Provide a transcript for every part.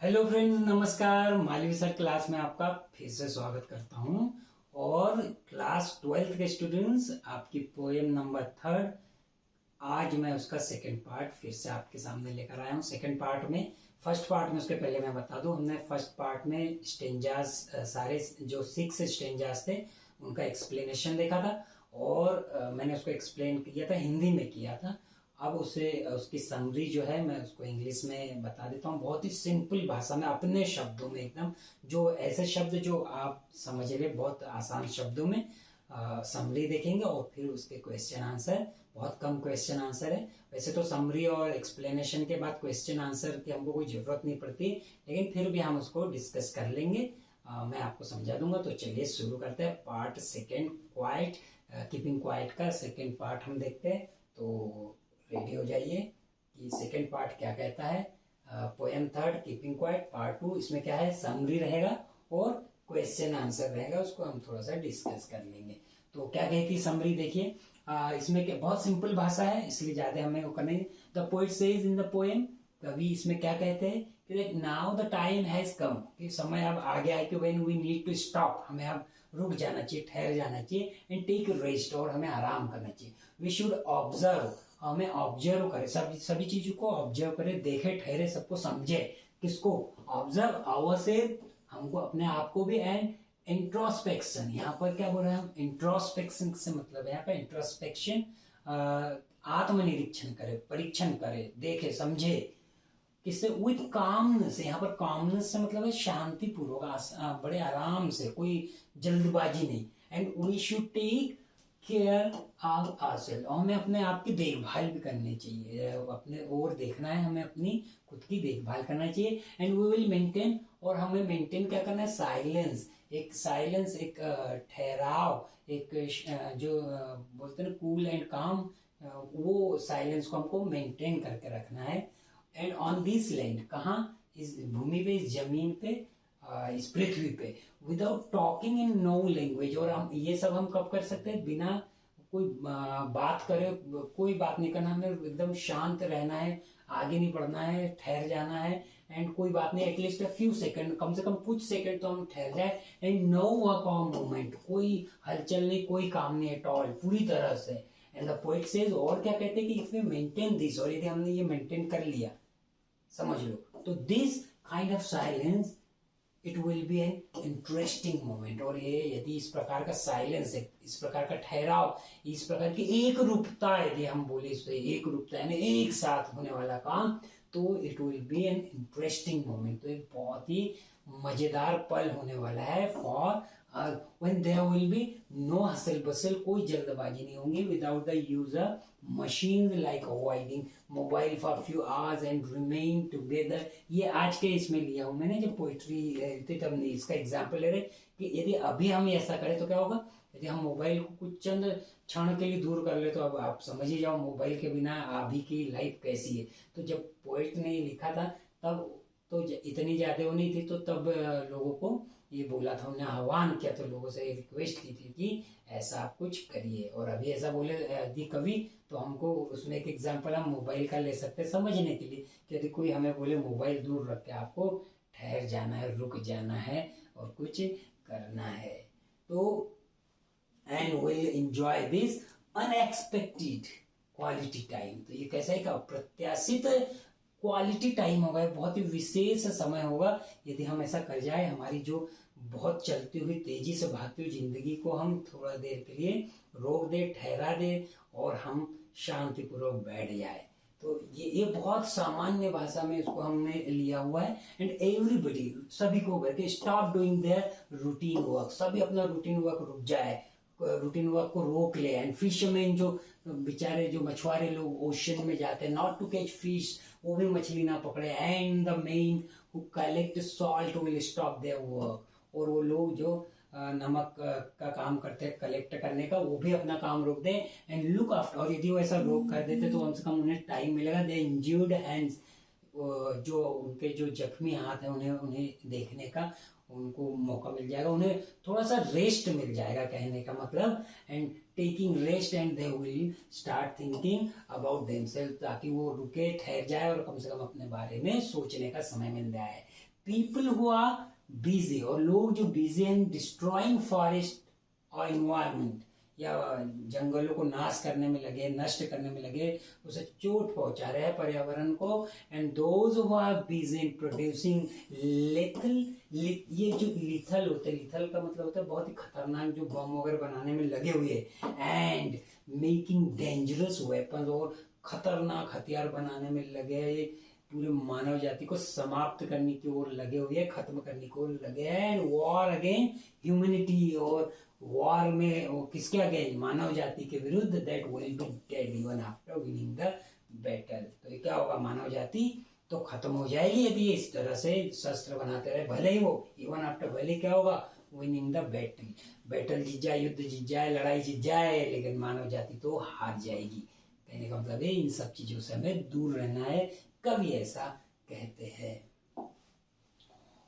Hello friend, नमस्कार। Malvi sir class में आपका फिर से स्वागत करता हूं। और क्लास 12th के स्टूडेंट्स, आपकी पोएम नंबर 3 आज मैं उसका सेकंड पार्ट फिर से आपके सामने लेकर आया हूं। सेकंड पार्ट में, फर्स्ट पार्ट में उसके पहले मैं बता दूं, हमने फर्स्ट पार्ट में स्टेंजास, सारे जो 6 स्टेंजास थे उनका एक्सप्लेनेशन देखा था। और मैंने उसको एक्सप्लेन किया था, हिंदी में किया था। अब उसे उसकी समरी जो है मैं उसको इंग्लिश में बता देता हूँ, बहुत ही सिंपल भाषा में, अपने शब्दों में एकदम, जो ऐसे शब्द जो आप समझ रहे, बहुत आसान शब्दों में समरी देखेंगे। और फिर उसके क्वेश्चन आंसर, बहुत कम क्वेश्चन आंसर है। वैसे तो समरी और एक्सप्लेनेशन के बाद क्वेश्चन आंसर की हमको कोई जरूरत नहीं पड़ती, लेकिन फिर भी हम उसको डिस्कस कर लेंगे। मैं आपको समझा दूंगा। तो चलिए शुरू करते हैं। Part second, quite, keeping quiet का सेकेंड पार्ट हम देखते हैं। तो रेडी हो जाइए कि सेकेंड पार्ट क्या कहता है। Poem third, keeping quiet, part 2। इसमें क्या है, समरी रहेगा और क्वेश्चन आंसर रहेगा, उसको हम थोड़ा सा डिस्कस कर लेंगे। तो क्या कहती समरी, देखिए। इसमें क्या, बहुत सिंपल भाषा है, इसलिए ज्यादा हमें वो करने। The poet says in the poem, कवि इसमें क्या कहते हैं कि now the time has come, कि समय अब आ गया है कि when we need to stop, हमें अब रुक जाना चाहिए, ठहर जाना चाहिए। एंड टेक रेस्ट, और हमें आराम करना चाहिए। वी शुड ऑब्जर्व, हमें ऑब्जर्व करे, सभी चीजों को ऑब्जर्व करे, देखे, ठहरे, सबको समझे। किसको? ऑब्जर्व आवर से, हमको अपने आप को भी। एंड इंट्रोस्पेक्शन, यहाँ पर क्या बोल रहे हैं हम, इंट्रोस्पेक्शन से मतलब है यहाँ पे इंट्रोस्पेक्शन, आत्मनिरीक्षण करे, परीक्षण करे, देखे, समझे। किससे? विथ कामनेस, यहाँ पर कामनेस से मतलब है शांतिपूर्वक, बड़े आराम से, कोई जल्दबाजी नहीं। And we should take care of ourselves, और हमें अपने आप की देखभाल भी करनी चाहिए, अपने और देखना है, हमें अपनी खुद की देखभाल करना चाहिए। एंड वी विल मेंटेन, और हमें मेंटेन क्या करना है, साइलेंस, एक ठहराव, एक जो बोलते हैं ना, कूल एंड काम, वो साइलेंस को हमको मेंटेन करके रखना है। एंड ऑन दिस लैंड, कहाँ, इस भूमि पे, इस जमीन पे, इस पृथ्वी पे, without talking in no language, और हम ये सब हम कब कर सकते हैं, बिना कोई बात करे, कोई बात नहीं करना, हमें एकदम शांत रहना है, आगे नहीं बढ़ना है, ठहर जाना है। एंड कोई बात नहीं, एटलीस्ट अ फ्यू सेकंड, कम से कम कुछ सेकंड तो हम ठहर जाए। And no work on movement, कोई हलचल नहीं, कोई काम नहीं एट ऑल, पूरी तरह से। एंड द पोइट सेज, और क्या कहते हैं कि इफ वी मेंटेन दिस, और यदि हमने ये मेंटेन कर लिया, समझ लो, तो this kind of silence, it will be an interesting moment. और ये यदि इस प्रकार का साइलेंस है, इस प्रकार का ठहराव, इस प्रकार की एक रूपता, यदि हम बोले इससे एक रूपता, यानी एक साथ होने वाला काम, तो it will be an interesting moment, तो एक बहुत ही मजेदार पल होने वाला है। For when there will be no hustle bustle, कोई जल्दबाजी नहीं होंगी, without the use of machine, like avoiding mobile for few hours and remain together. ये आज के इसमें लिया हूं मैंने, जब पोइट्री थी तब नहीं, इसका एग्जाम्पल ले रहे कि यदि अभी हम ऐसा करें तो क्या होगा। यदि हम मोबाइल को कुछ चंद क्षण के लिए दूर कर ले, तो अब आप समझ ही जाओ मोबाइल के बिना अभी की लाइफ कैसी है। तो जब पोइट ने लिखा था तब तो इतनी ज्यादा वो नहीं थी, तो तब लोगों को ये बोला था, उन्हें आह्वान किया था, लोगों से रिक्वेस्ट की थी कि ऐसा आप कुछ करिए। और अभी ऐसा बोले यदि कवि, तो हमको उसमें एक एग्जांपल हम मोबाइल का ले सकते हैं समझने के लिए, कि यदि कोई हमें बोले मोबाइल दूर रख के आपको ठहर जाना है, रुक जाना है और कुछ करना है, तो and will enjoy this unexpected quality time. तो ये कैसा है कि अप्रत्याशित क्वालिटी टाइम होगा, बहुत ही विशेष समय होगा, यदि हम ऐसा कर जाए। हमारी जो बहुत चलती हुई, तेजी से भागती हुई जिंदगी को हम थोड़ा देर के लिए रोक दे, ठहरा दे, और हम शांतिपूर्वक बैठ जाए। तो ये बहुत सामान्य भाषा में इसको हमने लिया हुआ है। एंड एवरीबडी, सभी को करके stop doing their routine work, सभी अपना रूटीन वर्क रुक जाए, रूटीन वर्क को रोक ले। एंड फिशरमैन, जो बेचारे जो मछुआरे लोग ओशन में जाते हैं नॉट टू कैच फिश, वो भी मछली ना पकड़े। And the men who collect salt will stop their work, और वो लोग जो नमक का काम करते हैं कलेक्ट करने का, वो भी अपना काम रोक दें। एंड लुक आफ्टर, और यदि वो ऐसा रोक कर देते तो कम से कम उन्हें टाइम मिलेगा। दे इंज्यूर्ड हैंड्स, जो उनके जो जख्मी हाथ है उन्हें देखने का, उनको मौका मिल जाएगा, उन्हें थोड़ा सा रेस्ट मिल जाएगा, कहने का मतलब, and taking rest and they will start thinking about themselves, ताकि वो रुके, ठहर जाए और कम से कम अपने बारे में सोचने का समय मिल जाए। पीपल हु आर बिजी, और लोग जो बिजी हैं डिस्ट्रॉइंग फॉरेस्ट और इन्वायरमेंट, या जंगलों को नाश करने में लगे, नष्ट करने में लगे, उसे चोट पहुंचा रहे हैं पर्यावरण को। And those who are busy in producing lethal, ये जो लिथल होते हैं, लिथल का मतलब होता है बहुत ही खतरनाक, जो बम वगैरह बनाने में लगे हुए, एंड मेकिंग डेंजरस वेपन्स, और खतरनाक हथियार बनाने में लगे, पूरे मानव जाति को समाप्त करने की ओर लगे हुए, खत्म करने की ओर लगे हैं। एंड वॉर अगेन ह्यूमैनिटी, और वॉर में वो किसके अगेंस्ट, मानव जाति के विरुद्ध, that will be dead even after winning the battle. तो ये क्या होगा, मानव जाति तो खत्म हो जाएगी यदि इस तरह से शस्त्र बनाते रहे, भले ही वो इवन आफ्टर, भले क्या होगा, विनिंग द बैटल, बैटल जीत जाए, युद्ध जीत जाए, लड़ाई जीत जाए, लेकिन मानव जाति तो हार जाएगी। कहने का मतलब है इन सब चीजों से हमें दूर रहना है, कवि ऐसा कहते हैं।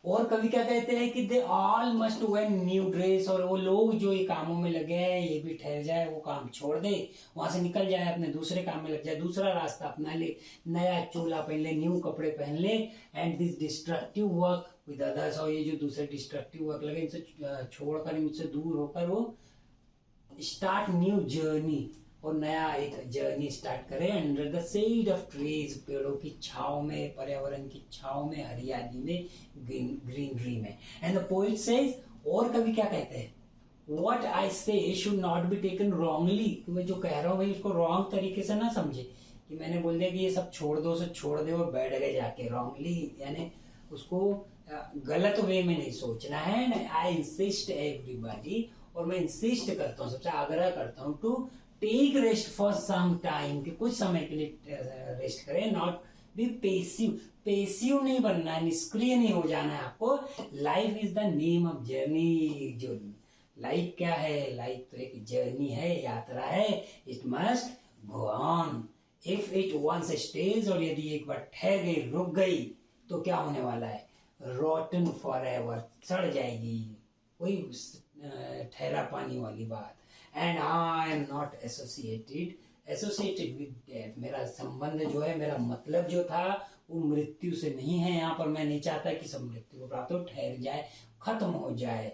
और कवि क्या कहते हैं कि they all must where new dress, और वो लोग जो ये कामों में लगे हैं, ये भी ठहर जाए, वो काम छोड़ दे, वहां से निकल जाए, अपने दूसरे काम में लग जाए, दूसरा रास्ता अपना ले, नया चोला पहन ले, न्यू कपड़े पहन ले। And this destructive work with others, और ये जो दूसरे डिस्ट्रक्टिव वर्क लगे, इनसे छोड़कर, इनसे दूर होकर वो स्टार्ट न्यू जर्नी, और नया एक जर्नी स्टार्ट करें under the shade of trees, पेड़ों की छाव में, पर्यावरण की छाव में, हरियाली में, ग्रीनरी में। एंड द पोएट सेज, और कवि क्या कहते हैं, व्हाट आई से should not be taken wrongly, कि मैं जो कह रहा हूं भाई उसको रॉन्ग तरीके से ना समझे, कि मैंने बोल दिया कि ये सब छोड़ दो, सब छोड़ दे और बैठ गए जाके, रॉन्गली यानी उसको गलत वे में नहीं सोचना है। आई इंसिस्ट एवरीबॉडी, और मैं इंसिस्ट करता हूँ, सबसे आग्रह करता हूँ, to take rest for some time, कि कुछ समय के लिए रेस्ट करें, नॉट बी पेसिव, पेसिव नहीं बनना है, निष्क्रिय नहीं हो जाना है आपको। Life is the name of journey, जो लाइफ क्या है, लाइफ तो एक जर्नी है, यात्रा है, it must go on. If it once stage, और यदि एक बार ठहर गई, रुक गई, तो क्या होने वाला है, रोटन फॉर एवर, सड़ जाएगी, कोई ठहरा पानी वाली बात। And I am not associated with death, मेरा संबंध जो है, मेरा मतलब जो था वो मृत्यु से नहीं है। यहाँ पर मैं नहीं चाहता कि सब मृत्यु को प्राप्त हो, ठहर जाए, खत्म हो जाए।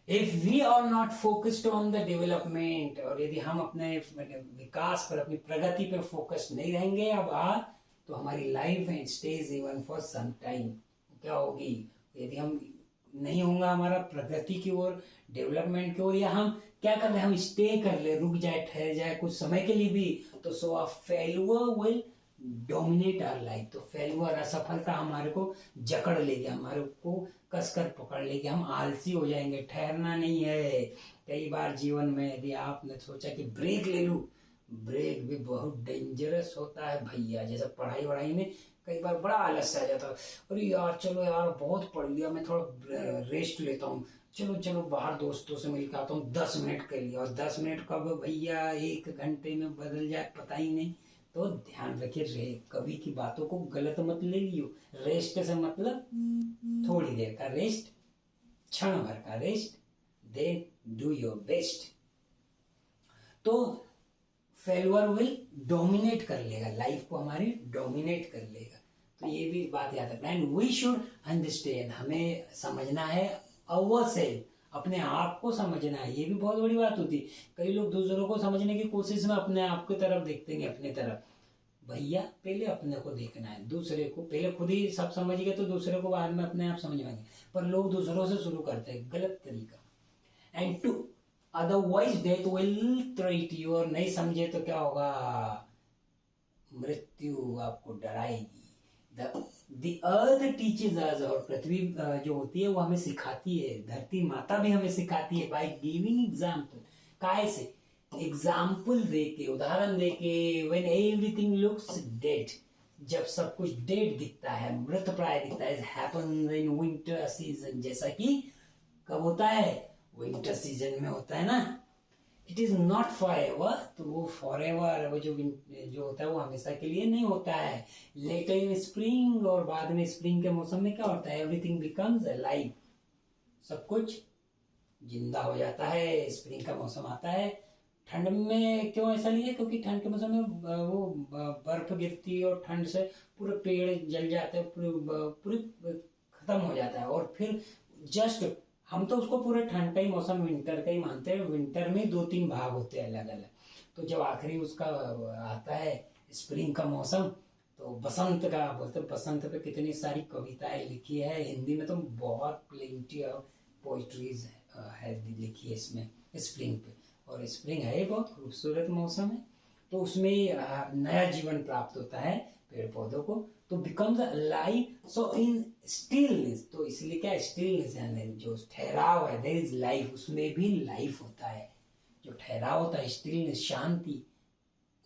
If we are not focused on the development, और यदि हम अपने विकास पर, अपनी प्रगति पर फोकस नहीं रहेंगे अब तो हमारी लाइफ है stage even for some time, क्या होगी, यदि हम नहीं होगा हमारा प्रगति की ओर, डेवलपमेंट की ओर, या हम क्या कर रहे हैं, हम स्टे कर ले, रुक जाए, ठहर जाए कुछ समय के लिए भी, तो so a failure will dominate our life, तो फेल्यूर, असफलता हमारे को जकड़ लेगी, हमारे को कसकर पकड़ लेगी, हम आलसी हो जाएंगे, ठहरना नहीं है। कई बार जीवन में यदि आपने सोचा कि ब्रेक ले लूं, ब्रेक भी बहुत डेंजरस होता है भैया। जैसे पढ़ाई वढ़ाई में कई बार बड़ा आलस आ जाता है, अरे यार चलो यार बहुत पढ़ लिया, मैं थोड़ा रेस्ट लेता हूँ, चलो चलो बाहर दोस्तों से मिल के आता हूँ, 10 मिनट के लिए, और 10 मिनट कब भैया 1 घंटे में बदल जाए पता ही नहीं। तो ध्यान रखिए, कवि की बातों को गलत मत ले लियो। रेस्ट से मतलब थोड़ी देर का रेस्ट, क्षण भर का rest, then do your best. तो फेल्यूर विल डोमिनेट कर लेगा, लाइफ को हमारी डोमिनेट कर लेगा, तो ये भी बात याद रखना। एंड वी शुड अंडरस्टैंड, हमें समझना है अवर सेल्फ, अपने आप को समझना है, ये भी बहुत बड़ी बात होती है। कई लोग दूसरों को समझने की कोशिश में अपने आप की तरफ देखते हैं, अपनी तरफ, भैया पहले अपने को देखना है, दूसरे को पहले खुद ही सब समझ गए तो दूसरे को बाद में अपने आप समझ पाएंगे, पर लोग दूसरों से शुरू करते हैं, गलत तरीका। And to otherwise death will treat you, और नहीं समझे तो क्या होगा, मृत्यु आपको डराएगी। The earth teaches us, और पृथ्वी जो होती है वो हमें सिखाती है, धरती माता भी हमें सिखाती है, by giving example, काय से, एग्जाम्पल देके, उदाहरण देके, when everything looks dead, जब सब कुछ डेड दिखता है, मृत प्राय दिखता है, happens in winter season, जैसा कि कब होता है, विंटर सीजन में होता है ना, it is not for ever, तो वो फॉर एवर, वो जो होता है वो हमेशा के लिए नहीं होता है। लेटर इन स्प्रिंग, और बाद में स्प्रिंग के मौसम में क्या होता है, एवरीथिंग बिकम्स अलाइव, सब कुछ जिंदा हो जाता है। स्प्रिंग का मौसम आता है। ठंड में क्यों ऐसा नहीं है? क्योंकि ठंड के मौसम में वो बर्फ गिरती है और ठंड से पूरे पेड़ जल जाते हैं, पूरी खत्म हो जाता है। और फिर जस्ट हम तो उसको पूरे ठंड का ही मौसम विंटर का ही मानते हैं। विंटर में 2-3 भाग होते हैं अलग अलग। तो जब आखिरी उसका आता है स्प्रिंग का मौसम, तो बसंत का बोलते हैं। बसंत पे कितनी सारी कविताएं लिखी है हिंदी में, तो बहुत प्लेंटी ऑफ पोइट्रीज है लिखी है इसमें स्प्रिंग पे। और स्प्रिंग है बहुत खूबसूरत मौसम है। तो उसमें नया जीवन प्राप्त होता है पेड़ पौधों को, तो बिकम्स लाइफ। सो इन स्टिलनेस, तो इसलिए क्या स्टिलनेस है, जो ठहराव है, देयर इज लाइफ, उसमें भी लाइफ होता है। जो ठहराव होता है, स्टिलनेस, शांति,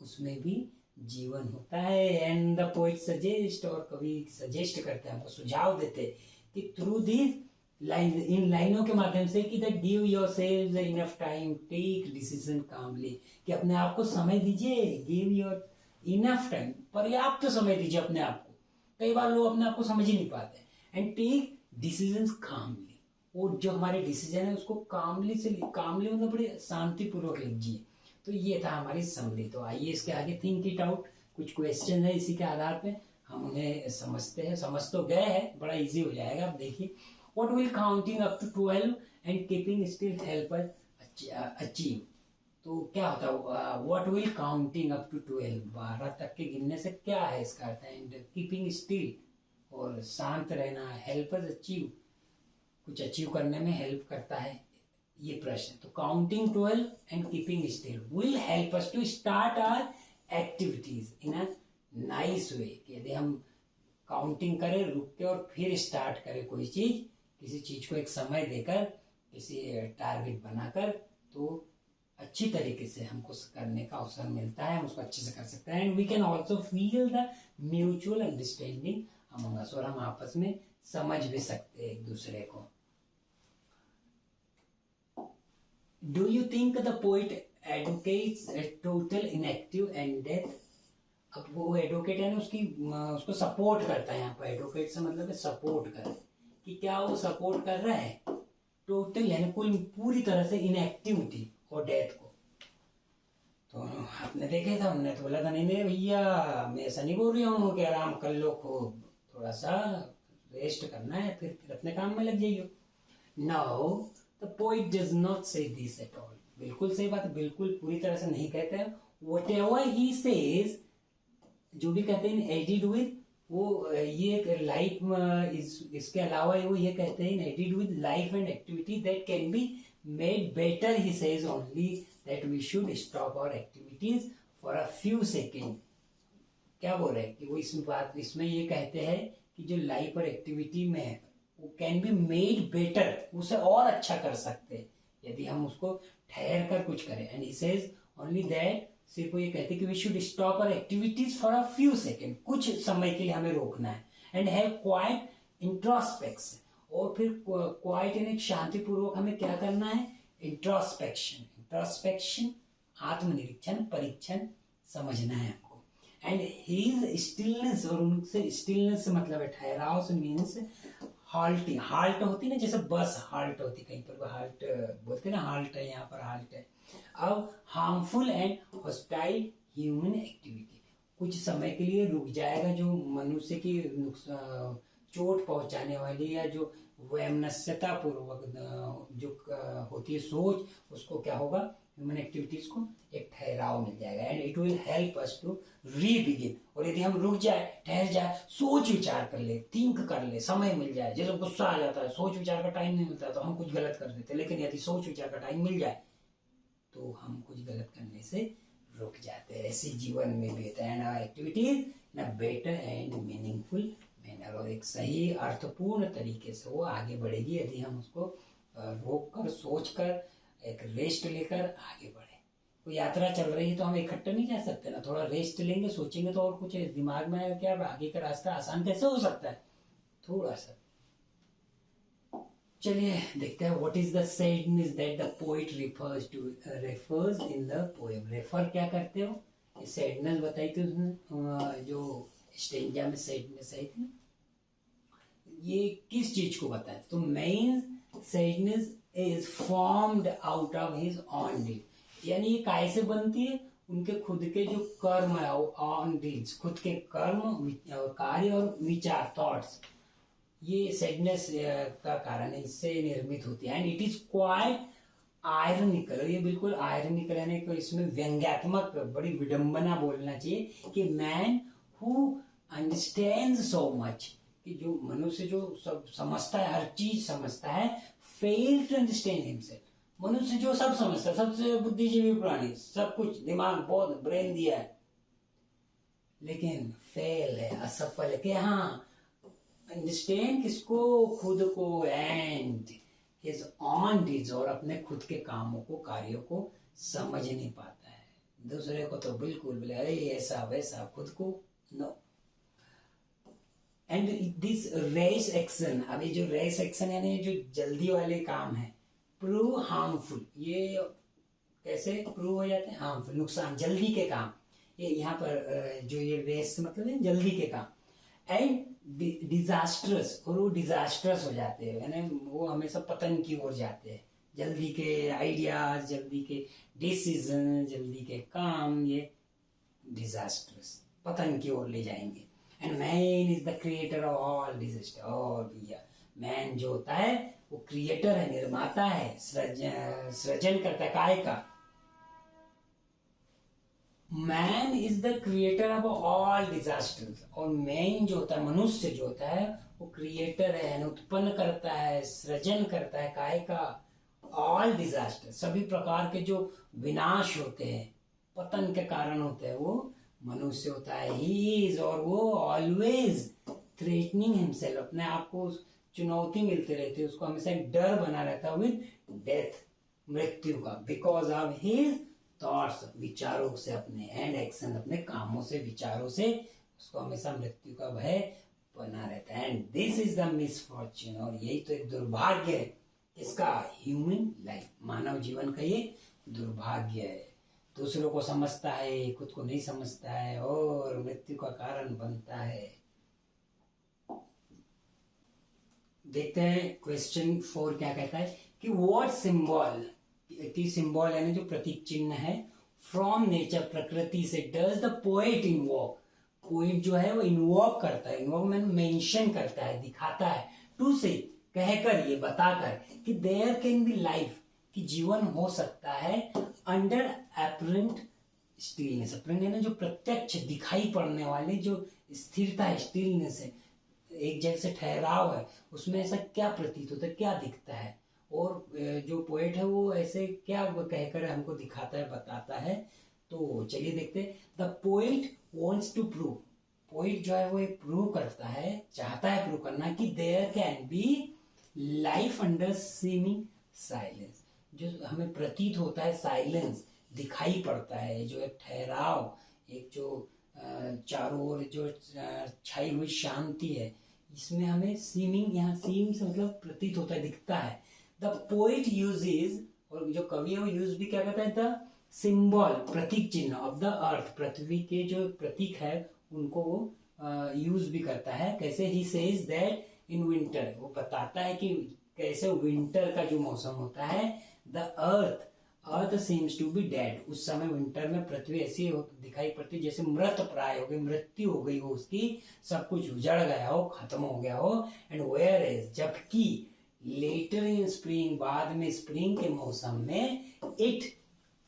उसमें भी जीवन होता है। एंड द पोइट सजेस्ट, और कवि सजेस्ट करते हैं, हमको सुझाव देते हैं कि थ्रू दिस लाइन, इन लाइनों के माध्यम से, कि that give yourself enough time, take decision calmly, कि अपने आप को समय दीजिए। गिव योर इनफ टाइम, पर्याप्त समय दीजिए अपने आप को। कई बार लोग अपने आप को समझ ही नहीं पाते। एंड टेक डिसीजन कामली, और जो हमारे डिसीजन है उसको कामली से, कामली मतलब बड़े शांतिपूर्वक लीजिए। तो ये था हमारी समरी। तो आइए इसके आगे थिंक इट आउट। कुछ क्वेश्चन है, इसी के आधार पे हम उन्हें समझते हैं। समझ तो गए हैं, बड़ा इजी हो जाएगा। अब देखिए, what will counting up to 12 and keeping still help us achieve? तो क्या होता है what will counting up to 12, 12 तक के गिनने से क्या है इसका अर्थ? एंड कीपिंग स्टिल, और शांत रहना, हेल्प अस अचीव, कुछ अचीव करने में हेल्प करता है, ये प्रश्न। तो counting 12 and keeping still will help us to start our activities in a nice way. यदि हम काउंटिंग करें, रुक के, और फिर स्टार्ट करें कोई चीज, किसी चीज को एक समय देकर, किसी टारगेट बनाकर, तो अच्छी तरीके से हमको करने का अवसर मिलता है, हम उसको अच्छे से कर सकते हैं। And we can also feel the mutual understanding among us, और हम आपस में समझ भी सकते हैं एक दूसरे को। Do you think the poet advocates total inactive and death? अब वो एडवोकेट है ना, उसको सपोर्ट करता है। यहाँ पर एडवोकेट से मतलब है सपोर्ट कर, कि क्या वो सपोर्ट कर रहा है टोटल, यानी कुल पूरी तरह से इनएक्टिविटी और डेथ को। तो आपने देखे था, उन्होंने तो बोला था, नहीं नहीं भैया, मैं ऐसा नहीं बोल रही हूँ कि आराम कर लो, खूब थोड़ा सा रेस्ट करना है, फिर अपने काम में लग जाइयो। Now the poet does not से दिस एट ऑल। बिल्कुल सही बात, बिल्कुल पूरी तरह से नहीं कहते हैं। व्हाटएवर ही सेज, जो भी कहते हैं एडिड विद, वो ये लाइफ, इसके अलावा वो ये कहते हैं added with life and activity that can be made better. He says only that we should stop our activities for a few second. क्या बोल रहे हैं कि वो इसमें ये कहते हैं कि जो लाइफ और एक्टिविटी में है, वो कैन बी मेड बेटर, उसे और अच्छा कर सकते हैं यदि हम उसको ठहर कर कुछ करें। And he says only that, सिर्फ वो ये कहते हैं कि we should stop our activities for a few second, कुछ समय के लिए हमें रोकना है। एंड हैव क्वाइट इंट्रोस्पेक्शन, और फिर क्वाइट यानी शांतिपूर्वक हमें क्या करना है? इंट्रोस्पेक्शन। इंट्रोस्पेक्शन आत्मनिरीक्षण, परीक्षण समझना है हमको। एंड हीज स्टिलनेस, और उनसे स्टिलनेस मतलब है ठहराव से, मीन्स हाल्टिंग। हाल्ट होती ना, जैसे बस हाल्ट होती, कहीं पर हाल्ट बोलते ना, हाल्ट है, यहाँ पर हाल्ट है। अब harmful and hostile human activity, कुछ समय के लिए रुक जाएगा जो मनुष्य की चोट पहुंचाने वाली, या जो वैमनस्यता पूर्वक जो होती है सोच, उसको क्या होगा? ह्यूमन एक्टिविटीज को एक ठहराव मिल जाएगा। And it will help us to rebegin. और यदि हम रुक जाए, ठहर जाए, सोच विचार कर ले, थिंक कर ले, समय मिल जाए। जैसे गुस्सा आ जाता है, सोच विचार का टाइम नहीं मिलता, तो हम कुछ गलत कर देते। लेकिन यदि सोच विचार का टाइम मिल जाए, तो हम कुछ गलत करने से रुक जाते हैं। ऐसे जीवन में भी होता है एक्टिविटीज न बेटर एंड मीनिंगफुल मैनर, और एक सही अर्थपूर्ण तरीके से वो आगे बढ़ेगी यदि हम उसको रोक कर, सोच कर, एक रेस्ट लेकर आगे बढ़े। कोई यात्रा चल रही है तो हम इकट्ठे नहीं जा सकते ना, थोड़ा रेस्ट लेंगे, सोचेंगे तो और कुछ दिमाग में आएगा, क्या आगे का रास्ता आसान कैसे हो सकता है, थोड़ा सा। चलिए देखते हैं, what is the sadness that the poet refers in the poem. Refer क्या करते हो? ये सैडनेस बताई थी उसने, जो स्टेंजा में सैडनेस आई थी, ये किस चीज को बताया? तो means sadness is formed out of his own deed, यानी ये काय से बनती है, उनके खुद के जो कर्म है ऑन डीड्स, खुद के कर्म और कार्य और विचार थॉट्स, ये सैडनेस का कारण है, इससे निर्मित होती है। And it is quite ironical, ये बिल्कुल आयरनिकल यानी कि इसमें व्यंग्यात्मक बड़ी विडंबना बोलना चाहिए कि man who understands so much, कि जो मनुष्य जो सब समझता है, हर चीज समझता है, फेल टू अंडरस्टैंड हिमसेल्फ, मनुष्य जो सब समझता है, सबसे बुद्धिजीवी प्राणी, सब कुछ दिमाग बहुत ब्रेन दिया है, लेकिन फेल है, असफल है कि हाँ अंडरस्टैंड किसको, खुद को, एंड हिज ऑन डीड्स, और अपने खुद के कामों को, कार्यों को समझ नहीं पाता है। दूसरे को तो बिल्कुल बोले अरे ऐसा वैसा, खुद को नो। एंड दिस रेस एक्शन, अब ये जो रेस एक्शन यानी जो जल्दी वाले काम है, प्रूव हार्मफुल, ये कैसे प्रूव हो जाते हैं, हार्मफुल, नुकसान, जल्दी के काम, ये यहाँ पर जो ये रेस मतलब है जल्दी के काम, एंड डिजास्ट्रस, और वो डिजास्ट्रस हो जाते हैं, यानी वो हमेशा पतन की ओर जाते हैं, जल्दी के आइडियाज, जल्दी के डिसीजन, जल्दी के काम, ये डिजास्ट्रस, पतन की ओर ले जाएंगे। And man is the creator of all disaster, और भैया मैन जो होता है वो क्रिएटर है, निर्माता है, सृजन करता है, काय का, man is the creator of all disasters, और मैन जो होता है, मनुष्य जो होता है वो क्रिएटर है, उत्पन्न करता है, सृजन करता है, काय का, ऑल डिजास्टर, सभी प्रकार के जो विनाश होते हैं, पतन के कारण होते हैं, वो मनुष्य होता है। ही इज, और वो ऑलवेज थ्रेटनिंग हिमसेल्फ, अपने आप को चुनौती मिलती रहती है, उसको हमेशा डर बना रहता है विद डेथ, मृत्यु का, बिकॉज ऑफ हिज थॉट्स, विचारों से अपने, एंड एक्शन, अपने कामों से, विचारों से उसको हमेशा मृत्यु का भय बना रहता है। And this is the misfortune, और यही तो एक दुर्भाग्य है, इसका ह्यूमन लाइफ, मानव जीवन का ये दुर्भाग्य है, दूसरों को समझता है, खुद को नहीं समझता है, और मृत्यु का कारण बनता है। देखते हैं क्वेश्चन 4 क्या कहता है कि व्हाट सिंबल, की सिंबल यानी जो प्रतीक चिन्ह है, फ्रॉम नेचर, प्रकृति से, does the poet invoke, poet जो है वो इन्वोक करता है, इन्वोक में मेंशन करता है, दिखाता है, टू से, कहकर, ये बताकर कि देयर कैन बी लाइफ, कि जीवन हो सकता है, अंडर अपरेंट स्टिलनेस, अपरेंट यानी जो प्रत्यक्ष दिखाई पड़ने वाले जो स्थिरता है, स्टिलनेस है, एक जैसे ठहराव है, उसमें ऐसा क्या प्रतीत होता है, क्या दिखता है, और जो पोएट है वो ऐसे क्या कहकर हमको दिखाता है, बताता है। तो चलिए देखते, the poet wants to prove, poet जो है वो एक प्रूव करता है, चाहता है प्रूव करना कि there can be life under seeming silence, जो हमें प्रतीत होता है, साइलेंस दिखाई पड़ता है, जो एक ठहराव, एक जो चारों ओर जो छाई हुई शांति है, इसमें हमें सीमिंग, यहाँ सीम से मतलब प्रतीत होता है, दिखता है। द पोइट यूजेज, और जो कवि है वो यूज भी क्या कहता है, द सिंबल, प्रतीक चिन्ह ऑफ द अर्थ, पृथ्वी के जो प्रतीक है उनको यूज भी करता है। कैसे, he says that in winter, वो बताता है कि कैसे विंटर का जो मौसम होता है, the earth seems to be dead, उस समय विंटर में पृथ्वी ऐसी दिखाई पड़ती जैसे मृत प्राय हो गई, मृत्यु हो गई हो उसकी, सब कुछ उजड़ गया हो, खत्म हो गया हो। एंड वेयर इज, जबकि लेटर इन स्प्रिंग, बाद में स्प्रिंग के मौसम में, it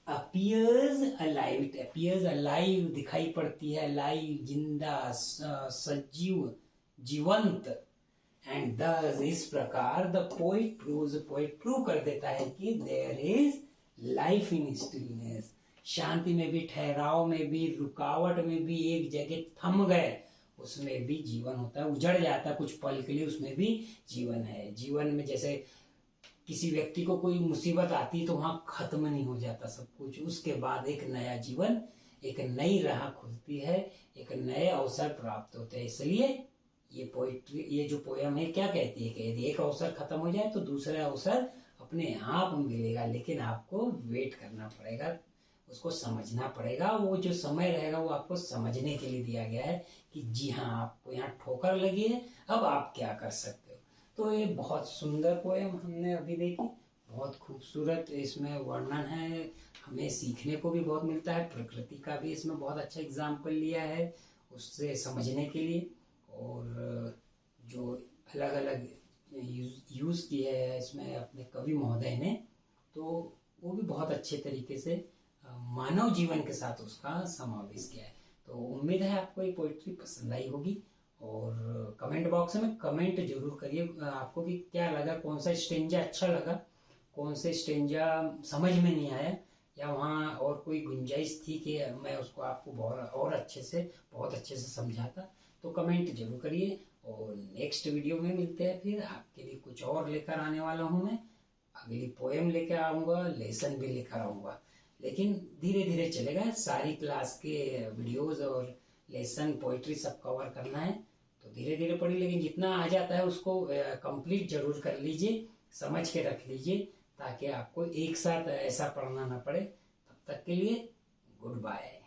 appears alive, it appears alive, दिखाई पड़ती है, alive, जिंदा, सजीव, जीवंत। एंड thus, इस प्रकार the poet proves, poet prove कर देता है कि there is life in stillness, शांति में भी, ठहराव में भी, रुकावट में भी, एक जगह थम गए उसमें भी जीवन होता है, उजड़ जाता है कुछ पल के लिए, उसमें भी जीवन है। जीवन में जैसे किसी व्यक्ति को कोई मुसीबत आती है तो वहां खत्म नहीं हो जाता सब कुछ, उसके बाद एक नया जीवन, एक नई राह खुलती है, एक नए अवसर प्राप्त होते हैं। इसलिए ये पोइट्री, ये जो पोयम है क्या कहती है कि यदि एक अवसर खत्म हो जाए तो दूसरा अवसर अपने आप मिलेगा, लेकिन आपको वेट करना पड़ेगा, उसको समझना पड़ेगा। वो जो समय रहेगा वो आपको समझने के लिए दिया गया है कि जी हाँ, आपको यहाँ ठोकर लगी है, अब आप क्या कर सकते हो। तो ये बहुत सुंदर पोएम हमने अभी देखी, बहुत खूबसूरत इसमें वर्णन है, हमें सीखने को भी बहुत मिलता है, प्रकृति का भी इसमें बहुत अच्छा एग्जाम्पल लिया है उससे समझने के लिए, और जो अलग अलग यूज़ किया है इसमें अपने कवि महोदय ने, तो वो भी बहुत अच्छे तरीके से मानव जीवन के साथ उसका समावेश किया है। तो उम्मीद है आपको ये पोइट्री पसंद आई होगी, और कमेंट बॉक्स में कमेंट जरूर करिए आपको कि क्या लगा, कौन सा स्टेंजा अच्छा लगा, कौन से स्टेंजा समझ में नहीं आया, या वहाँ और कोई गुंजाइश थी कि मैं उसको आपको बहुत अच्छे से समझाता। तो कमेंट जरूर करिए, और नेक्स्ट वीडियो में मिलते हैं फिर। आपके लिए कुछ और लेकर आने वाला हूँ मैं, अगली पोएम लेकर आऊँगा, लेसन भी लेकर आऊँगा, लेकिन धीरे धीरे चलेगा। सारी क्लास के वीडियोस और लेसन पोइट्री सब कवर करना है, तो धीरे धीरे पढ़िए, लेकिन जितना आ जाता है उसको कंप्लीट जरूर कर लीजिए, समझ के रख लीजिए, ताकि आपको एक साथ ऐसा पढ़ना ना पड़े। तब तक के लिए गुड बाय।